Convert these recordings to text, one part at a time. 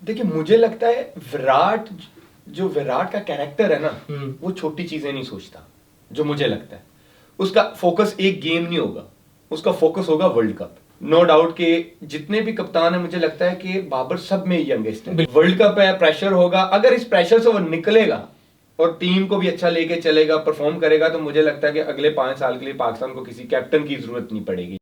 देखिए मुझे लगता है विराट का कैरेक्टर है ना, वो छोटी चीजें नहीं सोचता। जो मुझे लगता है उसका फोकस एक गेम नहीं होगा, उसका फोकस होगा वर्ल्ड कप। नो डाउट के जितने भी कप्तान है, मुझे लगता है कि बाबर सब में यंगेस्ट है। वर्ल्ड कप है, प्रेशर होगा, अगर इस प्रेशर से वो निकलेगा और टीम को भी अच्छा लेके चलेगा, परफॉर्म करेगा, तो मुझे लगता है कि अगले 5 साल के लिए पाकिस्तान को किसी कैप्टन की जरूरत नहीं पड़ेगी।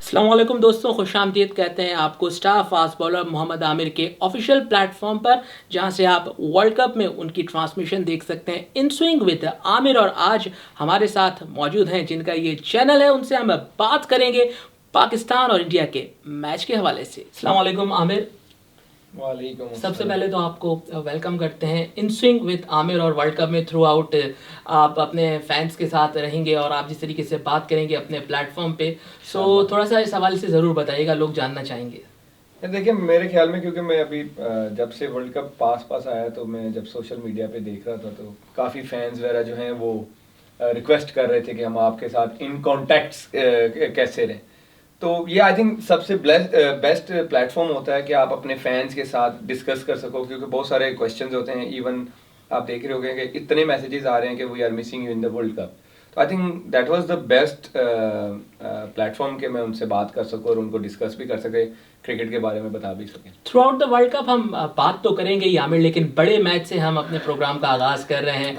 अस्सलामुअलैकुम दोस्तों, खुशामदीद कहते हैं आपको star fast bowler Mohammad Amir के ऑफिशियल प्लेटफॉर्म पर, जहां से आप वर्ल्ड कप में उनकी ट्रांसमिशन देख सकते हैं, इन स्विंग विद आमिर। और आज हमारे साथ मौजूद हैं जिनका ये चैनल है, उनसे हम बात करेंगे पाकिस्तान और इंडिया के मैच के हवाले से। अस्सलामुअलैकुम आमिर। वालेकुम। सबसे पहले तो आपको वेलकम करते हैं इन स्विंग विद आमिर, और वर्ल्ड कप में थ्रू आउट आप अपने फैंस के साथ रहेंगे और आप जिस तरीके से बात करेंगे अपने प्लेटफॉर्म पे, सो थोड़ा सा इस हवाले से ज़रूर बताइएगा, लोग जानना चाहेंगे। देखिए मेरे ख्याल में, क्योंकि मैं अभी जब से वर्ल्ड कप पास आया, तो मैं जब सोशल मीडिया पे देख रहा था तो काफ़ी फैंस वगैरह जो हैं वो रिक्वेस्ट कर रहे थे कि हम आपके साथ इन कॉन्टैक्ट्स कैसे रहें। तो ये आई थिंक सबसे बेस्ट प्लेटफॉर्म होता है कि आप अपने फैंस के साथ डिस्कस कर सको, क्योंकि बहुत सारे क्वेश्चंस होते हैं। इवन आप देख रहे होंगे कि इतने मैसेजेस आ रहे हैं कि we are missing you in the world cup. तो I think that was the best platform कि मैं उनसे बात कर सकूं और उनको डिस्कस भी कर सके, क्रिकेट के बारे में बता भी सकें। Through out the world cup हम बात तो करेंगे ही आमिर, लेकिन बड़े मैच से हम अपने प्रोग्राम का आगाज कर रहे हैं।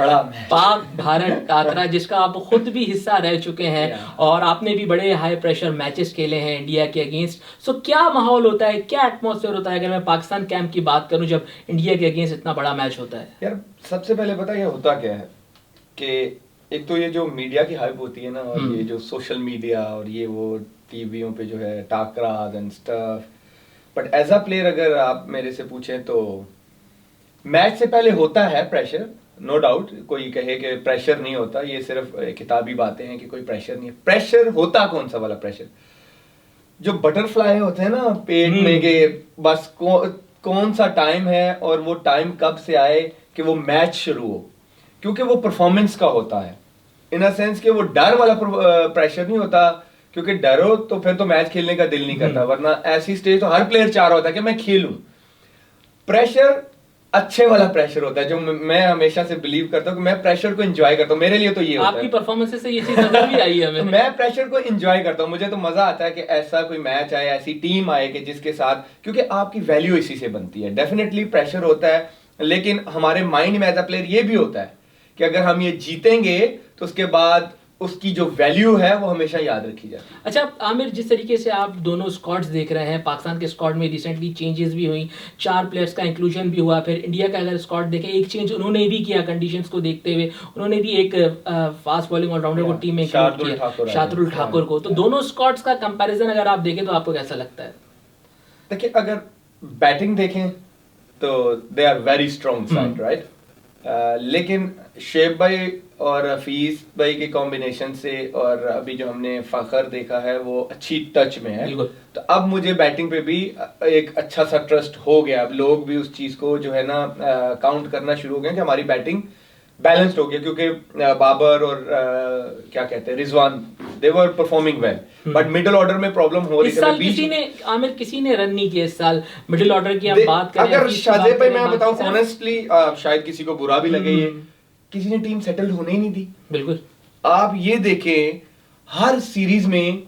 पाक भारत टाकरा, जिसका आप खुद भी हिस्सा रह चुके हैं और आपने भी बड़े हाई प्रेशर मैचेस खेले हैं इंडिया के अगेंस्ट। सो क्या माहौल होता है, क्या एटमॉस्फेयर होता है अगर मैं पाकिस्तान कैंप की बात करूं जब इंडिया के अगेंस्ट इतना बड़ा मैच होता है? यार सबसे पहले पता ये होता क्या है कि एक तो ये जो मीडिया की हाइप होती है ना, और ये जो सोशल मीडिया और ये वो टीवियों पे जो है टाकराज and stuff, but as a player अगर आप मेरे से पूछें तो मैच से पहले होता है प्रेशर, नो डाउट। कोई कहे कि प्रेशर नहीं होता, ये सिर्फ किताबी बातें हैं कि कोई प्रेशर नहीं है। प्रेशर होता कौन सा वाला प्रेशर, जो बटरफ्लाई होते हैं ना पेट में, के बस कौन सा टाइम है और वो टाइम कब से आए कि वो मैच शुरू हो, क्योंकि वो परफॉर्मेंस का होता है। इन अ सेंस कि वो डर वाला प्रेशर नहीं होता, क्योंकि डरो तो फिर तो मैच खेलने का दिल नहीं करता, वरना ऐसी स्टेज तो हर प्लेयर चाह रहा होता है कि मैं खेलूं। प्रेशर अच्छे वाला प्रेशर होता है, जो मैं हमेशा से बिलीव करता हूं कि मैं प्रेशर को एंजॉय करता हूं। मेरे लिए तो ये होता है, आपकी परफॉर्मेंस से ये चीज नजर भी आई है हमें। तो मैं प्रेशर को एंजॉय करता हूं। मुझे तो मजा आता है कि ऐसा कोई मैच आए, ऐसी टीम आए कि जिसके साथ, क्योंकि आपकी वैल्यू इसी से बनती है। डेफिनेटली प्रेशर होता है, लेकिन हमारे माइंड में एज अ प्लेयर ये भी होता है कि अगर हम ये जीतेंगे तो उसके बाद उसकी जो वैल्यू है वो हमेशा याद रखी जाती है। अच्छा आमिर, जिस तरीके से आप दोनों स्क्वाड्स देख रहे हैं, पाकिस्तान के स्क्वाड में रिसेंटली चेंजेस भी हुई, 4 प्लेयर्स का इंक्लूजन भी हुआ, फिर इंडिया का अगर स्क्वाड देखें, एक चेंज उन्होंने भी किया कंडीशंस को देखते हुए, उन्होंने भी एक फास्ट बॉलिंग ऑलराउंडर को टीम में इंक्लूड किया, शार्दुल ठाकुर को। तो दोनों स्क्वाड्स का कंपैरिजन अगर आप देखें तो आपको कैसा लगता है? देखिए अगर बैटिंग देखें तो they are very strong side, right. लेकिन शेब भाई और हफीज भाई के कॉम्बिनेशन से, और अभी जो हमने फखर देखा है वो अच्छी टच में है, तो अब मुझे बैटिंग पे भी एक अच्छा सा ट्रस्ट हो गया। अब लोग भी उस चीज को जो है ना काउंट करना शुरू हो गए कि हमारी बैटिंग बैलेंस्ड हो गया, क्योंकि बाबर और क्या कहते हैं Rizwan, they were performing well, but middle order में प्रॉब्लम हो रही थी। किसी ने रन नहीं किया इस साल मिडिल ऑर्डर की। हम बात करें अगर शाहजेब भाई, मैं बताऊं ऑनेस्टली, शायद किसी को बुरा भी लगे, ये किसी ने टीम सेटल्ड होने ही नहीं दी। बिल्कुल, आप ये देखें हर सीरीज में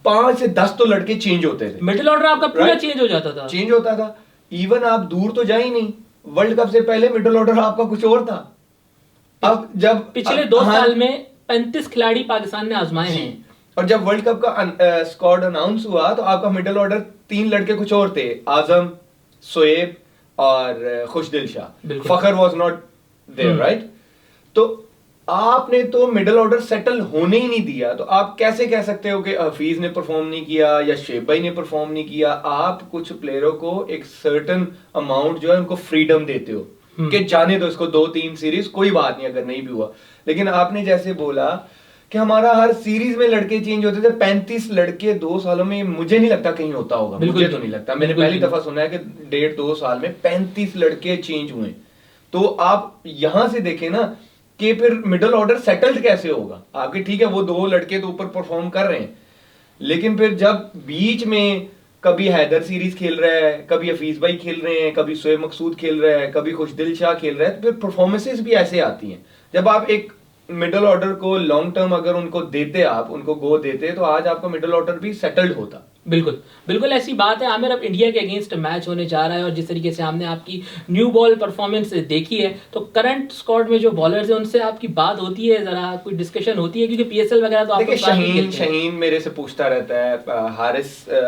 5 से 10 तो लड़के चेंज होते थे, मिडिल ऑर्डर आपका पूरा चेंज हो जाता था। इवन आप दूर तो जा ही नहीं, वर्ल्ड कप से पहले मिडिल ऑर्डर आपका कुछ और था। अब जब पिछले 2 साल में 35 खिलाड़ी पाकिस्तान ने आजमाए हैं, और जब वर्ल्ड कप का स्क्वाड अनाउंस हुआ तो आपका मिडिल ऑर्डर 3 लड़के कुछ और थे, आजम, शोएब और खुशदिल शाह। फखर वाज नॉट देयर, राइट। तो आपने तो मिडिल ऑर्डर सेटल होने ही नहीं दिया, तो आप कैसे कह सकते हो कि हफीज ने परफॉर्म नहीं किया या शेब भाई ने परफॉर्म नहीं किया? आप कुछ प्लेयरों को एक सर्टेन अमाउंट जो है उनको फ्रीडम देते हो कि जाने दो इसको 2-3 सीरीज, कोई बात नहीं अगर नहीं भी हुआ। लेकिन आपने जैसे बोला कि हमारा हर सीरीज में लड़के चेंज होते थे, 35 लड़के 2 सालों में, मुझे नहीं लगता कहीं होता होगा, मुझे तो नहीं लगता। मैंने पहली दफा सुना है कि 1.5-2 साल में 35 लड़के चेंज हुए। तो आप यहां से देखें ना कि फिर मिडिल ऑर्डर सेटल्ड कैसे होगा आपके। ठीक है वो 2 लड़के तो ऊपर परफॉर्म कर रहे हैं, लेकिन फिर जब बीच में कभी हैदर सीरीज खेल रहा है, कभी हफीज भाई खेल रहे हैं, कभी शोएब मकसूद खेल रहा है, कभी खुशदिल शाह खेल रहा है, तो फिर परफॉर्मेंसेस भी ऐसे आती हैं। जब आप एक मिडिल ऑर्डर को लॉन्ग टर्म अगर उनको देते, आप उनको गो देते, तो आज आपका मिडिल ऑर्डर भी सेटल्ड होता। बिल्कुल बिल्कुल ऐसी बात है आमिर। अब इंडिया के अगेंस्ट मैच होने जा रहा है और जिस तरीके से हमने आपकी न्यू बॉल परफॉर्मेंस देखी है, तो करंट स्क्वाड में जो बॉलर्स हैं उनसे आपकी बात होती है, जरा कोई डिस्कशन होती है? क्योंकि पीएसएल वगैरह तो आपको शाहीन मेरे से पूछता रहता है,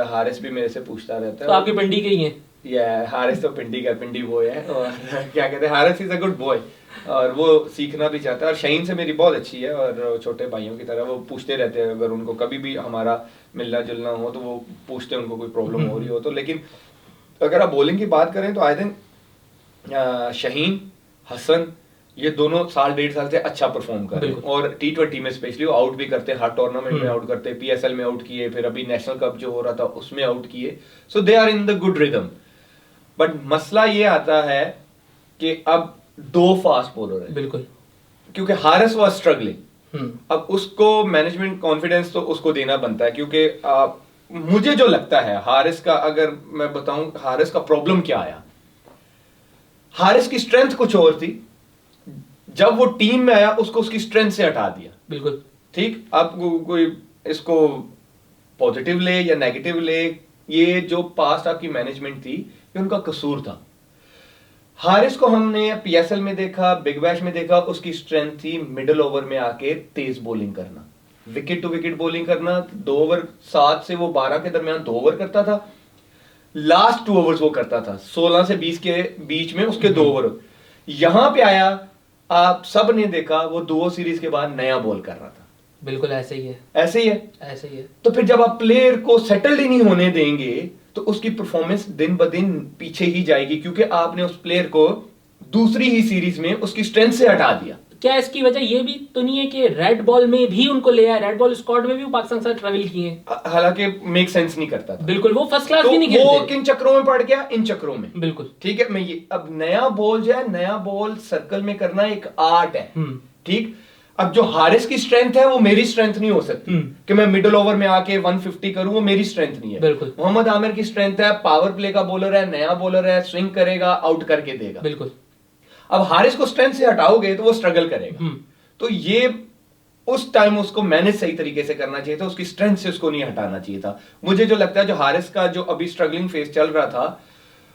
हारिस भी मेरे से पूछता रहता है। तो आपकी पिंडी के ही है? हारिस तो पिंडी बॉय है, और क्या कहते हैं, Haris is a good boy और वो सीखना भी चाहता है। और शाहीन से मेरी बहुत अच्छी है, और छोटे भाइयों की तरह वो पूछते रहते हैं, अगर उनको कभी भी हमारा मिलना जुलना हो तो वो पूछते हैं, उनको कोई प्रॉब्लम हो रही हो तो। लेकिन अगर आप बॉलिंग की बात करें तो आई थिंक शाहीन, हसन, ये दोनों 1.5 साल से अच्छा परफॉर्म कर रहे हैं, और T20 में स्पेशली वो आउट भी करते हैं, हर टूर्नामेंट में आउट करते हैं, PSL में आउट किए, फिर अभी नेशनल कप जो हो रहा था उसमें आउट किए। So they are in the good rhythm. But मसला ये आता है कि अब 2 फास्ट बॉलर है, बिल्कुल, क्योंकि हारिस वाज स्ट्रगलिंग। अब उसको मैनेजमेंट कॉन्फिडेंस तो उसको देना बनता है, क्योंकि मुझे जो लगता है हारिस का, अगर मैं बताऊं हारिस का प्रॉब्लम क्या आया, हारिस की स्ट्रेंथ कुछ और थी, जब वो टीम में आया उसको उसकी स्ट्रेंथ से हटा दिया। बिल्कुल ठीक, अब कोई इसको पॉजिटिव ले या नेगेटिव ले, ये जो पास्ट आपकी मैनेजमेंट थी ये उनका कसूर था। हारिस को हमने PSL में देखा, बिग बैश में देखा, उसकी स्ट्रेंथ थी मिडिल ओवर में आके तेज बॉलिंग करना, विकेट टू विकेट बॉलिंग करना। 2 ओवर 7 से वो 12 के दरमियान 2 ओवर करता था, लास्ट 2 ओवर्स वो करता था, 16 से 20 के बीच में उसके 2 ओवर। यहां पे आया, आप सब ने देखा, वो 2 सीरीज के बाद नया बॉल कर रहा था। बिल्कुल ऐसे ही है, ऐसे ही है, ऐसे ही है। तो फिर जब आप प्लेयर को सेटल्ड ही नहीं होने देंगे तो उसकी परफॉर्मेंस दिन ब दिन पीछे ही जाएगी, क्योंकि आपने उस प्लेयर को दूसरी ही सीरीज में उसकी स्ट्रेंथ से हटा दिया। क्या इसकी वजह ये भी तो नहीं है कि रेड बॉल में भी उनको ले आया, रेड बॉल स्क्वाड में भी वो पाकिस्तान के साथ ट्रैवल किए? हालांकि मेक सेंस नहीं करता था। बिल्कुल, वो फर्स्ट क्लास तो भी नहीं खेलते। वो किन चक्रों में पड़ गया, इन चक्रों में। बिल्कुल ठीक है, मैं ये अब नया बॉल जो है, नया बॉल सर्कल में करना एक आर्ट है। ठीक, अब जो हारिस की स्ट्रेंथ है वो मेरी स्ट्रेंथ नहीं हो सकती कि मैं मिडिल ओवर में आके 150 करूं, वो मेरी स्ट्रेंथ नहीं है। बिल्कुल, मोहम्मद आमिर की स्ट्रेंथ है, पावर प्ले का बॉलर है, नया बॉलर है, स्विंग करेगा, आउट करके देगा। बिल्कुल। अब हारिस को स्ट्रेंथ से हटाओगे तो वो स्ट्रगल करेगा। तो ये उस टाइम उसको मैनेज सही तरीके से करना चाहिए था, उसकी स्ट्रेंथ से उसको नहीं हटाना चाहिए था। मुझे जो लगता है जो हारिस का जो अभी स्ट्रगलिंग फेज चल रहा था,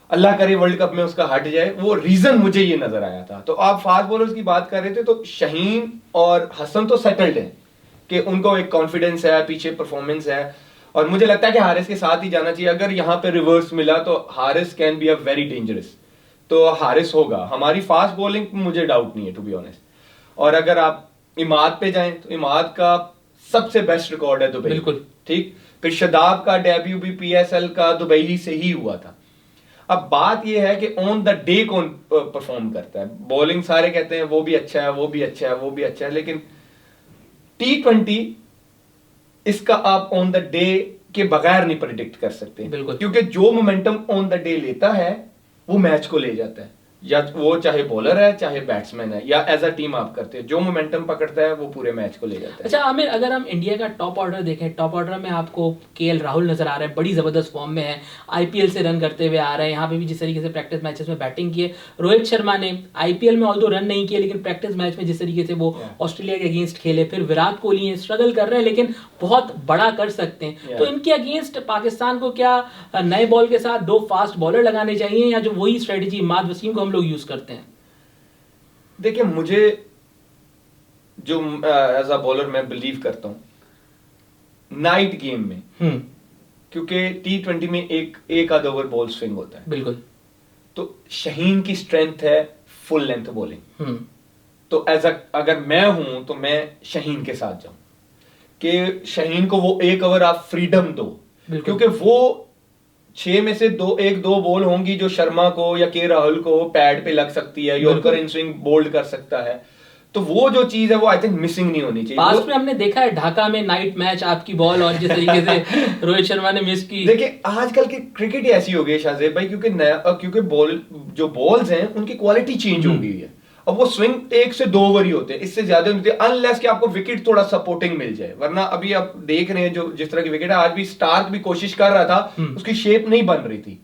अल्लाह करे वर्ल्ड कप में उसका हट जाए, वो रीजन मुझे ये नजर आया था। तो आप फास्ट बॉलर्स की बात कर रहे थे, तो शाहीन और हसन तो सेटल्ड है कि उनको एक कॉन्फिडेंस है, पीछे परफॉर्मेंस है, और मुझे लगता है कि हारिस के साथ ही जाना चाहिए। अगर यहां पे रिवर्स मिला तो Haris can be a very dangerous, तो हारिस होगा। हमारी फास्ट बॉलिंग मुझे डाउट नहीं है टू बी ऑनेस्ट। और अगर आप इमाद पे जाएं तो इमाद का सबसे बेस्ट रिकॉर्ड है दुबई। बिल्कुल ठीक, फिर शदाब का डेब्यू भी PSL का दुबई से ही हुआ था। अब बात यह है कि ऑन द डे कौन परफॉर्म करता है। बॉलिंग सारे कहते हैं वो भी अच्छा है, वो भी अच्छा है, वो भी अच्छा है, लेकिन T20 इसका आप ऑन द डे के बगैर नहीं प्रिडिक्ट कर सकते, क्योंकि जो मोमेंटम ऑन द डे लेता है वो मैच को ले जाता है, या वो चाहे बॉलर है चाहे बैट्समैन है, या एज अ टीम आप करते हैं, जो मोमेंटम पकड़ता है वो पूरे मैच को ले जाता है। अच्छा आमिर, अगर हम इंडिया का टॉप ऑर्डर देखें, टॉप ऑर्डर में आपको KL राहुल नजर आ रहे हैं, बड़ी जबरदस्त फॉर्म में है, IPL से रन करते हुए आ रहे हैं, यहाँ पे भी जिस तरीके से प्रैक्टिस मैचेस में बैटिंग की है। रोहित शर्मा ने IPL में ऑल्दो रन नहीं किए, लेकिन प्रैक्टिस मैच में जिस तरीके से वो ऑस्ट्रेलिया के अगेंस्ट खेले, फिर विराट कोहली स्ट्रगल कर रहे हैं लेकिन बहुत बड़ा कर सकते हैं। तो इनके अगेंस्ट पाकिस्तान को क्या नए बॉल के साथ 2 फास्ट बॉलर लगाने चाहिए, या जो वही स्ट्रेटेजी इमाद वसीम को हम लोग यूज करते हैं? देखिए, मुझे जो एज अ बॉलर मैं बिलीव करता हूं नाइट गेम में, क्योंकि T20 में एक आधा ओवर बॉल स्विंग होता है। बिल्कुल, तो शाहीन की स्ट्रेंथ है फुल लेंथ बॉलिंग, तो अगर मैं हूं तो मैं शाहीन के साथ जाऊं कि शाहीन को वो 1 ओवर आप फ्रीडम दो, क्योंकि वो 6 में से एक दो बॉल होंगी जो शर्मा को या के राहुल को पैड पे लग सकती है, यॉर्कर इन स्विंग बोल्ड कर सकता है, तो वो जो चीज है वो आई थिंक मिसिंग नहीं होनी चाहिए। पास्ट में हमने देखा है ढाका में नाइट मैच आपकी बॉल और जिस तरीके से रोहित शर्मा ने मिस की। देखिए आजकल की क्रिकेट ही ऐसी हो गई शाहजेब भाई, क्योंकि बॉल्स हैं उनकी क्वालिटी चेंज हो गई है। अब वो स्विंग 1 से 2 ओवर ही होते हैं, इससे ज्यादा नहीं होते, अनलेस कि आपको विकेट थोड़ा सपोर्टिंग मिल जाए। वरना अभी आप देख रहे हैं जो जिस तरह की विकेट है, आज भी स्टार्क भी कोशिश कर रहा था, उसकी शेप नहीं बन रही थी।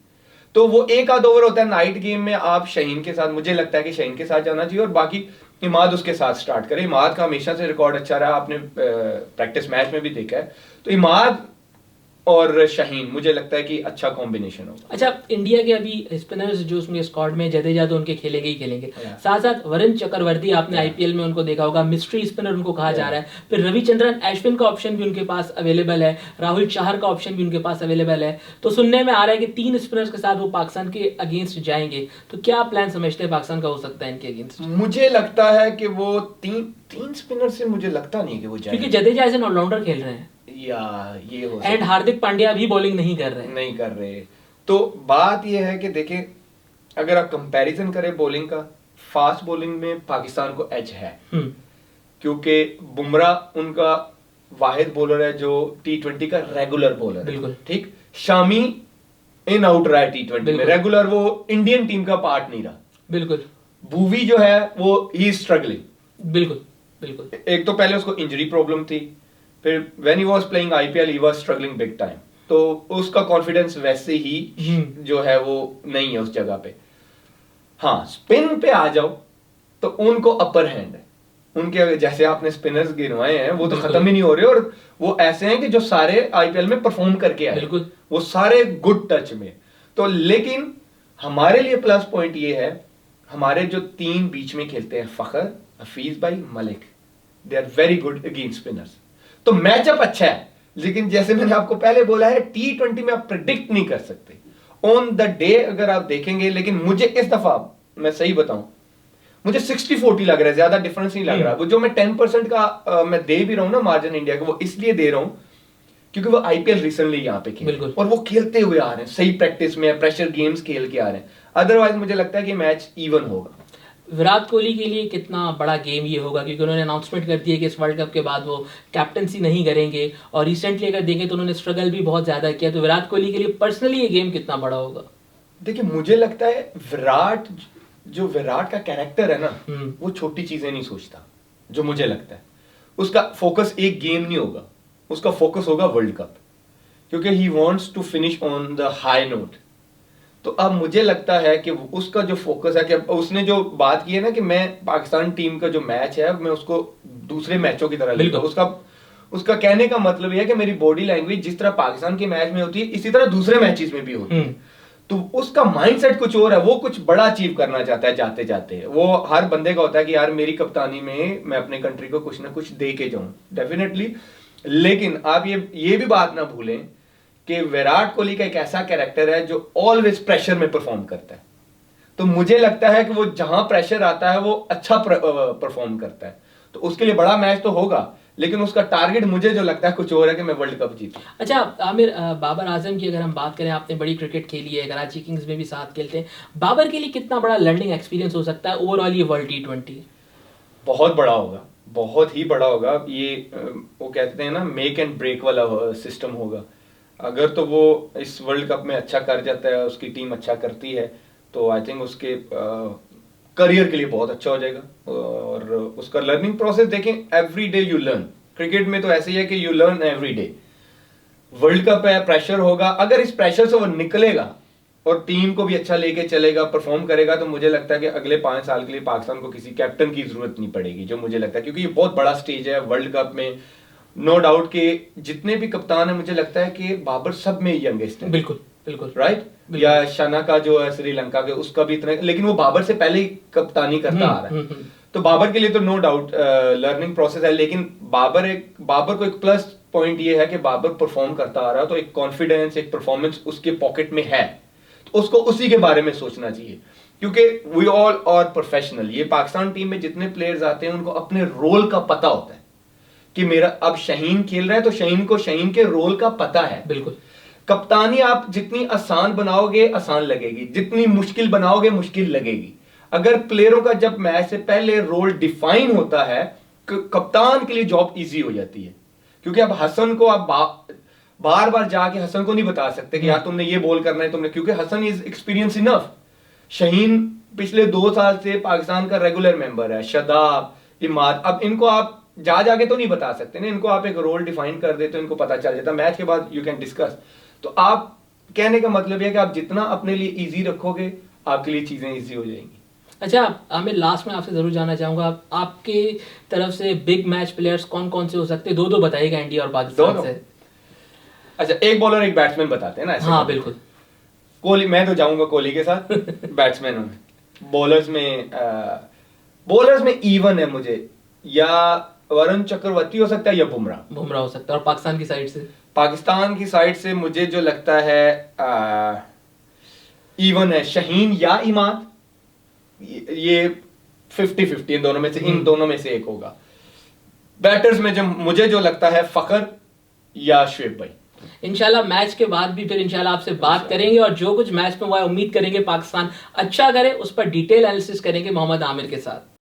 तो वो एक आध ओवर होता है नाइट गेम में, आप शाहीन के साथ, मुझे लगता है कि शाहीन के साथ जाना चाहिए और बाकी इमाद उसके साथ स्टार्ट करे। इमाद का हमेशा से रिकॉर्ड अच्छा रहा, आपने प्रैक्टिस मैच में भी देखा है। तो इमाद और शाहीन मुझे लगता है कि अच्छा कॉम्बिनेशन होगा। अच्छा, इंडिया के अभी स्पिनर्स जो उसमें स्क्वाड में जडेजा तो उनके खेलेंगे ही खेलेंगे, साथ साथ वरुण चक्रवर्ती आपने आईपीएल में उनको देखा होगा, मिस्ट्री स्पिनर उनको कहा जा रहा है। फिर रविचंद्रन अश्विन का ऑप्शन भी उनके पास अवेलेबल है, राहुल चाहर का ऑप्शन भी उनके पास अवेलेबल है। तो सुनने में आ रहा है कि 3 स्पिनर्स के साथ वो पाकिस्तान के अगेंस्ट जाएंगे। तो क्या प्लान समझते हैं पाकिस्तान का हो सकता है इनके अगेंस्ट? मुझे लगता है कि वो तीन स्पिनर से मुझे लगता नहीं कि वो जाएंगे, क्योंकि जडेजा एज एन ऑलराउंडर खेल रहे हैं या ये हो एंड हार्दिक पांड्या भी बॉलिंग नहीं कर रहे। तो बात ये है कि देखें, अगर आप कंपैरिजन करें बॉलिंग का, फास्ट बॉलिंग में पाकिस्तान को एज है, क्योंकि बुमराह उनका वाहिद बॉलर है जो T20 का रेगुलर बॉलर है। ठीक, शामी इन आउट रहा है T20 में, रेगुलर वो इंडियन टीम का पार्ट नहीं रहा। बिल्कुल। भुवी जो है वो ही स्ट्रगलिंग। बिल्कुल। एक तो पहले उसको इंजरी प्रॉब्लम थी, फिर when he was playing IPL he was struggling big time, तो उसका कॉन्फिडेंस वैसे ही जो है वो नहीं है उस जगह पे। हाँ, स्पिन पे आ जाओ तो उनको अपर हैंड है उनके, जैसे आपने स्पिनर्स गिनवाए हैं वो तो खत्म ही नहीं हो रहे, और वो ऐसे हैं कि जो सारे आईपीएल में परफॉर्म करके आए, वो सारे गुड टच में। तो लेकिन हमारे लिए प्लस पॉइंट ये है, हमारे जो 3 बीच में खेलते हैं, फखर, हफीज भाई, Malik, they are very good against spinners. तो मैचअप अच्छा है, लेकिन जैसे मैंने आपको पहले बोला है T20 में आप प्रिडिक्ट नहीं कर सकते ऑन द डे अगर आप देखेंगे। लेकिन मुझे इस दफा, मैं सही बताऊं, मुझे 60-40 लग रहा है, ज्यादा डिफरेंस नहीं लग रहा। वो जो मैं 10% का मैं दे भी रहा हूं ना मार्जिन इंडिया को, वो इसलिए दे रहा हूं क्योंकि वो आईपीएल रिसेंटली यहाँ पे खेले और वो खेलते हुए आ रहे हैं, सही प्रैक्टिस में, प्रेशर गेम्स खेल के आ रहे हैं। अदरवाइज मुझे लगता है कि मैच इवन होगा। विराट कोहली के लिए कितना बड़ा गेम ये होगा, क्योंकि उन्होंने अनाउंसमेंट कर दी है कि इस वर्ल्ड कप के बाद वो कैप्टनसी नहीं करेंगे, और रिसेंटली अगर देखें तो उन्होंने स्ट्रगल भी बहुत ज्यादा किया। तो विराट कोहली के लिए पर्सनली ये गेम कितना बड़ा होगा? देखिए, मुझे लगता है विराट का कैरेक्टर है ना, वो छोटी चीजें नहीं सोचता। जो मुझे लगता है उसका फोकस एक गेम नहीं होगा, उसका फोकस होगा वर्ल्ड कप, क्योंकि he wants to finish on the high note. तो अब मुझे लगता है कि उसका जो फोकस है, कि उसने जो बात की है ना कि मैं पाकिस्तान टीम का जो मैच है मैं उसको दूसरे मैचों की तरह लेता हूं, उसका कहने का मतलब यह है कि मेरी बॉडी लैंग्वेज जिस तरह पाकिस्तान के मैच में होती है, इसी तरह दूसरे मैचेस में भी होती है। तो उसका माइंडसेट कुछ और है, वो कुछ बड़ा अचीव करना चाहता है जाते जाते। वो हर बंदे का होता है कि यार मेरी कप्तानी में मैं अपने कंट्री को कुछ ना कुछ दे के जाऊं, डेफिनेटली। लेकिन आप ये भी बात ना भूलें कि विराट कोहली का एक ऐसा कैरेक्टर है जो ऑलवेज प्रेशर में परफॉर्म करता है। तो मुझे लगता है कि वो जहां प्रेशर आता है वो अच्छा परफॉर्म करता है। तो उसके लिए बड़ा मैच तो होगा, लेकिन उसका टारगेट मुझे जो लगता है कुछ और है कि मैं वर्ल्ड कप जीतूं। अच्छा आमिर, बाबर आजम की अगर हम बात करें, आपने बड़ी क्रिकेट खेली है, कराची किंग्स में भी साथ खेलते हैं, बाबर के लिए कितना बड़ा लर्निंग एक्सपीरियंस हो सकता है ओवरऑल ये वर्ल्ड T20? बहुत बड़ा होगा, बहुत ही बड़ा होगा। ये वो कहते हैं ना मेक एंड ब्रेक वाला सिस्टम होगा। अगर तो वो इस वर्ल्ड कप में अच्छा कर जाता है, उसकी टीम अच्छा करती है, तो आई थिंक उसके करियर के लिए बहुत अच्छा हो जाएगा। और उसका लर्निंग प्रोसेस देखें, every day you learn. Cricket में तो ऐसे ही है कि you learn every day. World cup है, प्रेशर होगा, अगर इस प्रेशर से वो निकलेगा और टीम को भी अच्छा लेके चलेगा, परफॉर्म करेगा, तो मुझे लगता है कि अगले 5 साल के लिए पाकिस्तान को किसी कैप्टन की जरूरत नहीं पड़ेगी, जो मुझे लगता है, क्योंकि ये बहुत बड़ा स्टेज है वर्ल्ड कप में। नो डाउट के जितने भी कप्तान है, मुझे लगता है कि बाबर सब में यंगेस्ट है। बिल्कुल राइट। या शना का जो है श्रीलंका के, उसका भी इतना, लेकिन वो बाबर से पहले ही कप्तानी करता आ रहा है। तो बाबर के लिए तो नो डाउट लर्निंग प्रोसेस है। लेकिन बाबर को एक प्लस पॉइंट ये है कि बाबर परफॉर्म करता आ रहा है, तो एक कॉन्फिडेंस, एक परफॉर्मेंस उसके पॉकेट में है, तो उसको उसी के बारे में सोचना चाहिए। क्योंकि वी ऑल आर प्रोफेशनल। ये पाकिस्तान टीम में जितने प्लेयर्स आते हैं उनको अपने रोल का पता होता है कि मेरा अब शाहीन खेल रहा है, तो शाहीन को शाहीन के रोल का पता है। बिल्कुल। कप्तानी आप जितनी आसान बनाओगे आसान लगेगी, जितनी मुश्किल बनाओगे मुश्किल लगेगी। अगर प्लेयरों का जब मैच से पहले रोल डिफाइन होता है, कप्तान के लिए जॉब इजी हो जाती है। क्योंकि अब हसन को आप बार बार जाके हसन को नहीं बता सकते कि यार तुमने ये बॉल करना है तुमने, क्योंकि Hasan is experience enough. Shaheen पिछले 2 साल से पाकिस्तान का रेगुलर मेंबर है, शदाब, इमाद, अब इनको आप जाके तो नहीं बता सकते ना, इनको आप एक रोल डिफाइन कर दे तो इनको पता चल जाता, मैच के बाद यू कैन डिस्कस। तो आप कहने का मतलब यह कि आप जितना अपने लिए इजी रखोगे आपके लिए चीजें इजी हो जाएंगी। अच्छा आमिर, लास्ट में आपसे जरूर जानना चाहूंगा, आपके तरफ से बिग मैच प्लेयर्स कौन कौन से हो सकते हैं? दो बताइएगा इंडिया और पाकिस्तान से। अच्छा, एक बॉलर एक बैट्समैन बताते हैं ना ऐसे? हाँ बिल्कुल। कोहली, मैं तो जाऊंगा कोहली के साथ। बैट्समैन में, बॉलर्स में इवन है मुझे, या वरुण चक्रवर्ती हो सकता है या बुमराह हो सकता है। और पाकिस्तान की साइड से? पाकिस्तान की साइड से मुझे जो लगता है इवन है, शहीन या इमाद, ये 50-50 इन दोनों में से एक होगा। बैटर्स में जो मुझे जो लगता है फखर या शुएब भाई। इंशाल्लाह मैच के बाद भी फिर इंशाल्लाह आपसे बात करेंगे, और जो कुछ मैच में हुआ है उम्मीद करेंगे पाकिस्तान अच्छा करे, उस पर डिटेल एनालिसिस करेंगे मोहम्मद आमिर के साथ।